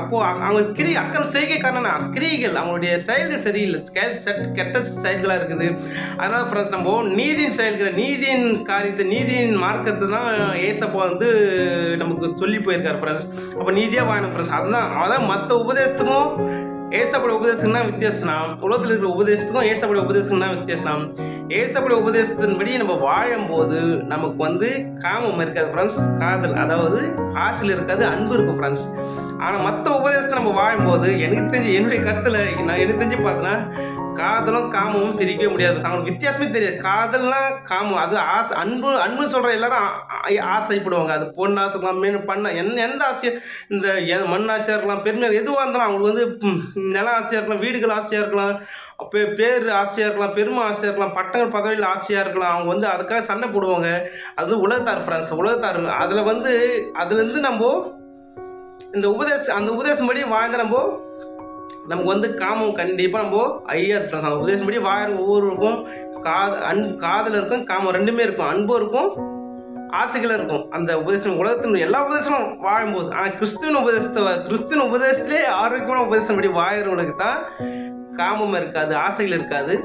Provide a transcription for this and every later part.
அப்போ அவங்க அக்கம் செய்கை காரணம் கிரியைகள் அவங்களுடைய செயல்கள் சரியில்லை, கெட்ட செயல்களாக இருக்குது. அதனால ஃப்ரெண்ட்ஸ் நம்ம நீதியின் செயல்களை, நீதியின் காரியத்தை, நீதியின் மார்க்கத்தை தான் ஏசப்பா வந்து நமக்கு சொல்லி போயிருக்காரு ஃப்ரெண்ட்ஸ். அப்போ நீதியாக வாழணும் ஃப்ரெண்ட்ஸ். அதான் மற்ற உபதேசத்துக்கும் ஏசப்படைய உபதேசம்னா வித்தியாசம், உலகத்தில் இருக்கிற உபதேசத்துக்கும் ஏசப்படைய உபதேசம்னா வித்தியாசம். ஏசப்படைய உபதேசத்தின்படி நம்ம வாழும்போது நமக்கு வந்து காமம் இருக்காது ஃப்ரெண்ட்ஸ், காதல் அதாவது ஆசையில் இருக்காது, அன்பு இருக்கும் ஃப்ரெண்ட்ஸ். ஆனால் மற்ற உபதேசத்தை நம்ம வாழும்போது எனக்கு தெரிஞ்சு, என்னுடைய கருத்தில் எனக்கு தெரிஞ்சு பார்த்தோன்னா காதலும் காமமும் பிரிக்கவே முடியாது. அவங்களுக்கு வித்தியாசமே தெரியாது. காதல்னா காமம், அது ஆசை. அன்புன்னு சொல்கிற எல்லாரும் ஆசைப்படுவாங்க. அது பொண்ணு ஆசை இருக்கலாம், பண்ண எந்த ஆசையாக, இந்த மண் ஆசையாக இருக்கலாம், பெருமையாக எதுவாக இருந்தாலும் அவங்களுக்கு வந்து நில ஆசையாக இருக்கலாம், வீடுகள் ஆசையாக இருக்கலாம், பேர் ஆசையாக இருக்கலாம், பெருமை ஆசையாக இருக்கலாம், பட்டங்கள் பதவியில் ஆசையாக இருக்கலாம். அவங்க வந்து அதுக்காக சண்டை போடுவாங்க. அது உலகத்தார் ஃப்ரெண்ட்ஸ், உலகத்தார். அதில் வந்து அதுலேருந்து நம்ம இந்த அந்த உபதேசம் படி வாழ்ந்த நமக்கு வந்து காமம் கண்டிப்பாக நம்ம ஐயாது ஃப்ரெண்ட்ஸ். அந்த உபதேசம் படி வாழ ஒவ்வொருவருக்கும் காதல் இருக்கும், காமம் ரெண்டுமே இருக்கும், அன்பும் இருக்கும், ஆசைகளும் இருக்கும். அந்த உபதேசம் உலகத்தின் எல்லா உபதேசமும் வாழும்போது, ஆனால் கிறிஸ்துவ உபதேசத்திலே ஆரோக்கியமான உபதேசம் படி வாழறவங்களுக்கு தான் காமம் இருக்காது, ஆசைகள் இருக்காது,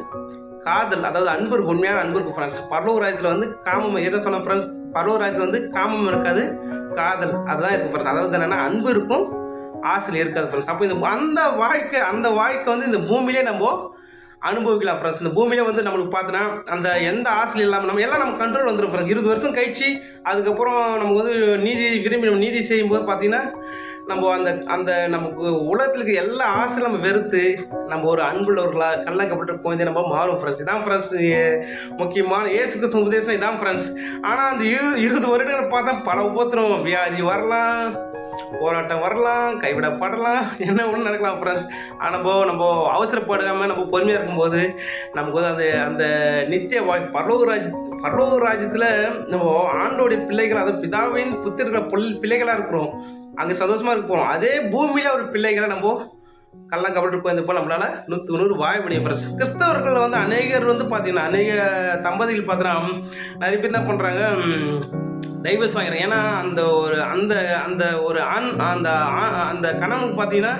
காதல் அதாவது அன்பு இருக்கும், உண்மையான அன்பு இருக்கும் ஃப்ரெண்ட்ஸ். பரலோக ராஜ்யத்தில் வந்து காமம் என்ன சொன்ன ஃப்ரெண்ட்ஸ், பரலோக ராஜ்யத்தில் வந்து காமம் இருக்காது, காதல் அதுதான் இருக்கும் ஃப்ரெண்ட்ஸ். அதாவது என்னன்னா அன்பு இருக்கும், ஆசையில் இருக்காது ஃப்ரெண்ட்ஸ். அப்போ அந்த வாழ்க்கை வந்து இந்த பூமியிலே நம்ம அனுபவிக்கலாம் ஃப்ரெண்ட்ஸ். இந்த பூமியில வந்து நம்மளுக்கு பார்த்தோன்னா அந்த எந்த ஆசையில் இல்லாமல் நம்ம கண்ட்ரோல் வந்துடும் ஃப்ரெண்ட்ஸ். 20 வருஷம் கழிச்சு அதுக்கப்புறம் நமக்கு வந்து நம்ம நீதி செய்யும்போது பார்த்தீங்கன்னா நம்ம அந்த நமக்கு உலகத்தில் இருக்க எல்லா ஆசையும் நம்ம வெறுத்து நம்ம ஒரு அன்புள்ளவர்களாக கல்லங்கப்பட்ட குழந்தை நம்ம மாறும் ஃப்ரெண்ட்ஸ். இதான் ஃப்ரெண்ட்ஸ் முக்கியமான இயேசு கிறிஸ்து உபதேசம், இதான் ஃப்ரெண்ட்ஸ். ஆனால் அந்த 20 வருடங்கள் பார்த்தா பல உபத்திரம், வியாதி வரலாம், போராட்டம் வரலாம், கைவிடப்படலாம், என்ன ஒன்று நடக்கலாம் ஃப்ரெண்ட்ஸ். ஆனால் நம்ம அவசரப்படாமல் நம்ம பொறுமையாக இருக்கும்போது நமக்கு வந்து அந்த நித்திய பரலோக ராஜ்யத்தில் நம்ம ஆண்டோடைய பிள்ளைகள், அதாவது பிதாவின் புத்திரர்கள் பிள்ளைகளாக இருக்கிறோம், அங்கே சந்தோஷமாக இருக்க போகிறோம். அதே பூமியில் ஒரு பிள்ளைகளை நம்ம கள்ளம் கபட்டு போயிருந்தப்போ நம்மளால 100 வாழ முடியும் ஃப்ரெண்ட்ஸ். கிறிஸ்தவர்கள் வந்து அநேகர் வந்து பார்த்தீங்கன்னா, அநேக தம்பதிகள் பார்த்தீங்கன்னா நிறைய பேர் என்ன பண்ணுறாங்க, டைவர்ஸ் வாங்கிறாங்க. ஏன்னா அந்த ஒரு அந்த கணவனுக்கு பார்த்தீங்கன்னா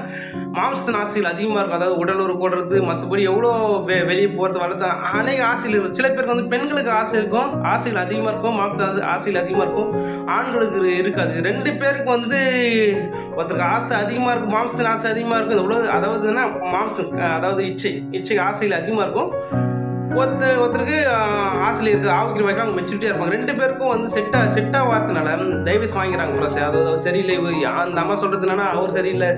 மாம்சத்தின் ஆசைகள் அதிகமாக இருக்கும். அதாவது உடல் உறவு போடுறது, மற்றபடி எவ்வளோ வெளியே போகிறது வளர்த்து அநேக ஆசைகள் இருக்கும். சில பேருக்கு வந்து பெண்களுக்கு ஆசை இருக்கும், ஆசைகள் அதிகமாக இருக்கும், மாம்ச ஆசைகள் அதிகமாக இருக்கும், ஆண்களுக்கு இருக்காது. 2 பேருக்கு வந்து ஒருத்தருக்கு ஆசை அதிகமாக இருக்கும், மாம்சத்தின் ஆசை அதிகமாக இருக்கும். இவ்வளோ அதாவதுன்னா மாம்சம் அதாவது இச்சை ஆசைகள் அதிகமாக இருக்கும். ஒருத்தருக்கு ஆசையில் இருக்குது, ஆவிக்கிற வைக்க அவங்க மெச்சூரிட்டியாக இருப்பாங்க. 2 பேருக்கும் வந்து செட்டாக வார்த்தனால டைவர்ஸ் வாங்கிறாங்க ஃப்ரெண்ட்ஸ். அதாவது சரியில்லை, அந்த அம்மா சொல்கிறது என்னன்னா அவர் சரியில்லை,